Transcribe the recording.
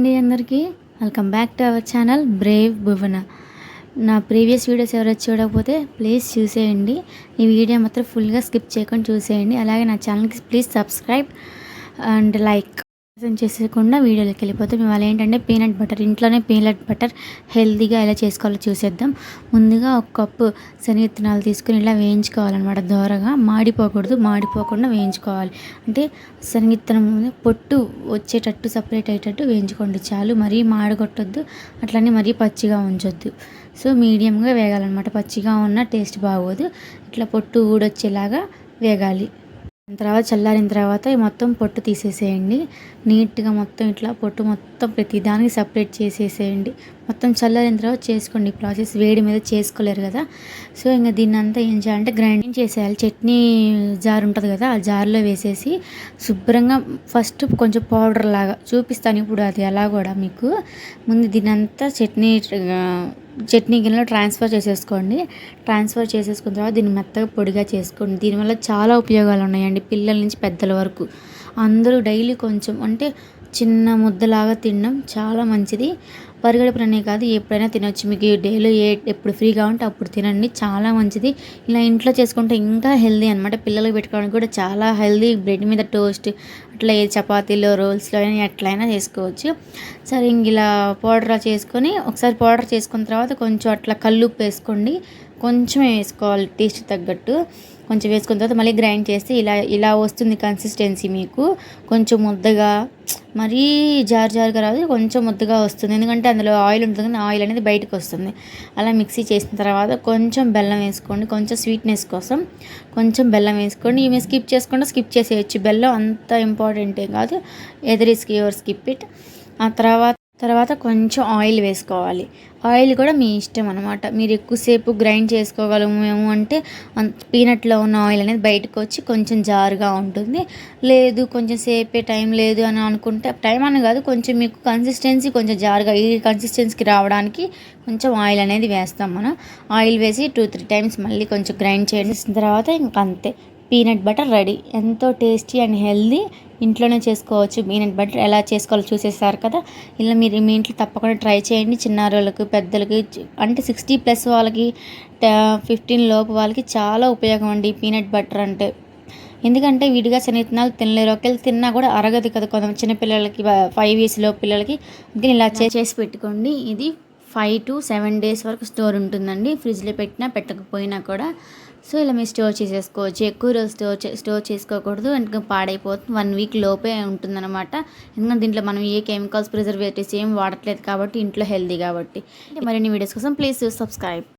అండి అందరికీ welcome back to our channel brave Bhuvana. నా ప్రీవియస్ వీడియోస్ ఎవరైనా చూడకపోతే ప్లీజ్ చూసేయండి. ఈ వీడియో మాత్రం ఫుల్గా స్కిప్ చేయకుండా చూసేయండి. అలాగే నా ఛానల్కి ప్లీజ్ సబ్స్క్రైబ్ అండ్ లైక్ చేసేయకుండా వీడియోలోకి వెళ్ళిపోతే మేము వాళ్ళు ఏంటంటే పీనట్ బటర్, ఇంట్లోనే పీనట్ బటర్ హెల్తీగా ఎలా చేసుకోవాలో చూసేద్దాం. ముందుగా ఒక కప్పు శనగిత్తనాలు తీసుకుని ఇలా వేయించుకోవాలన్నమాట. దోరగా మాడిపోకుండా వేయించుకోవాలి. అంటే శనగిత్తనం పొట్టు వచ్చేటట్టు సపరేట్ అయ్యేటట్టు వేయించుకోండి చాలు. మరీ మాడగొట్టొద్దు, అట్లనే మరీ పచ్చిగా ఉంచొద్దు. సో మీడియంగా వేగాలన్నమాట. పచ్చిగా ఉన్న టేస్ట్ బాగోదు. ఇట్లా పొట్టు ఊడొచ్చేలాగా వేగాలి. తర్వాత చల్లారిన తర్వాత మొత్తం పొట్టు తీసేసేయండి. నీట్గా మొత్తం ఇట్లా పొట్టు మొత్తం ప్రతి దానికి సపరేట్ చేసేసేయండి. మొత్తం చల్లారిన తర్వాత చేసుకోండి. ఈ ప్రాసెస్ వేడి మీద చేసుకోలేరు కదా. సో ఇంకా దీన్ని అంతా ఏం చేయాలంటే గ్రైండింగ్ చేసేయాలి. చట్నీ జార్ ఉంటుంది కదా, ఆ జార్లో వేసేసి శుభ్రంగా ఫస్ట్ కొంచెం పౌడర్ లాగా చూపిస్తాను ఇప్పుడు అది ఎలా కూడా మీకు. ముందు దీన్ని అంతా చట్నీ గిన్నెలో ట్రాన్స్ఫర్ చేసేసుకున్న తర్వాత దీన్ని మెత్తగా పొడిగా చేసుకోండి. దీనివల్ల చాలా ఉపయోగాలు ఉన్నాయండి. పిల్లల నుంచి పెద్దల వరకు అందరూ డైలీ కొంచెం అంటే చిన్న ముద్దలాగా తినడం చాలా మంచిది. పరిగడుపుననే కాదు, ఎప్పుడైనా తినొచ్చు. మీకు డైలీ ఎప్పుడు ఫ్రీగా ఉంటే అప్పుడు తినండి, చాలా మంచిది. ఇలా ఇంట్లో చేసుకుంటే ఇంకా హెల్దీ అనమాట. పిల్లలకు పెట్టుకోవడానికి కూడా చాలా హెల్దీ. బ్రెడ్ మీద టోస్ట్, అట్లా చపాతీలో, రోల్స్లో అయినా ఎట్లయినా చేసుకోవచ్చు. సరే ఇంక ఇలా పౌడర్ చేసుకొని ఒకసారి పౌడర్ చేసుకున్న తర్వాత కొంచెం అట్లా కల్లుప్పు వేసుకోండి. కొంచెమే వేసుకోవాలి టేస్ట్ తగ్గట్టు. కొంచెం వేసుకున్న తర్వాత మళ్ళీ గ్రైండ్ చేస్తే ఇలా వస్తుంది కన్సిస్టెన్సీ. మీకు కొంచెం ముద్దగా, మరీ జారుగా రాదు, కొంచెం ముద్దగా వస్తుంది. ఎందుకంటే అందులో ఆయిల్ ఉంటుంది కానీ ఆయిల్ అనేది బయటకు వస్తుంది. అలా మిక్సీ చేసిన తర్వాత కొంచెం బెల్లం వేసుకోండి. కొంచెం స్వీట్నెస్ కోసం కొంచెం బెల్లం వేసుకోండి. ఇవి స్కిప్ చేసేయచ్చు. బెల్లం అంత ఇంపార్టెంటే కాదు. Your skip it. ఆ తర్వాత కొంచెం ఆయిల్ వేసుకోవాలి. ఆయిల్ కూడా మీ ఇష్టం అనమాట. మీరు ఎక్కువసేపు గ్రైండ్ చేసుకోగలము అంటే పీనట్లో ఉన్న ఆయిల్ అనేది బయటకు వచ్చి కొంచెం జారుగా ఉంటుంది. లేదు కొంచెం సేపే టైం లేదు అని అనుకుంటే, టైం అని కాదు, కొంచెం మీకు కన్సిస్టెన్సీ కొంచెం జారుగా ఈ కన్సిస్టెన్సీకి రావడానికి కొంచెం ఆయిల్ అనేది వేస్తాం మనం. ఆయిల్ వేసి 2-3 టైమ్స్ మళ్ళీ కొంచెం గ్రైండ్ చేసిన తర్వాత ఇంక అంతే, పీనట్ బటర్ రెడీ. ఎంతో టేస్టీ అండ్ హెల్దీ. ఇంట్లోనే చేసుకోవచ్చు. పీనట్ బటర్ ఎలా చేసుకోవాలో చూసేసారు కదా. ఇలా మీరు మీ ఇంట్లో తప్పకుండా ట్రై చేయండి. చిన్నారులకు, పెద్దలకి, అంటే 60+ వాళ్ళకి, 15 లోపు వాళ్ళకి చాలా ఉపయోగం అండి పీనట్ బటర్ అంటే. ఎందుకంటే విడిగా శనగిత్తనాలు తినలేరు. ఒకవేళ తిన్నా కూడా అరగదు కదా కొంతమంది చిన్నపిల్లలకి, 5 years లోపు పిల్లలకి. అందుకని ఇలా చేసి పెట్టుకోండి. ఇది 5 to 7 days వరకు స్టోర్ ఉంటుందండి. ఫ్రిడ్జ్లో పెట్టకపోయినా కూడా. సో ఇలా మీరు స్టోర్ చేసేసుకోవచ్చు. ఎక్కువ రోజు స్టోర్ చేసుకోకూడదు, ఎందుకంటే పాడైపోతుంది. 1 week లోపే ఉంటుందన్నమాట. ఎందుకంటే దీంట్లో మనం ఏ కెమికల్స్, ప్రిజర్వేటివ్స్ ఏం వాడట్లేదు కాబట్టి, ఇంట్లో హెల్దీ కాబట్టి. మరిన్ని వీడియోస్ కోసం ప్లీజ్ సబ్స్క్రైబ్.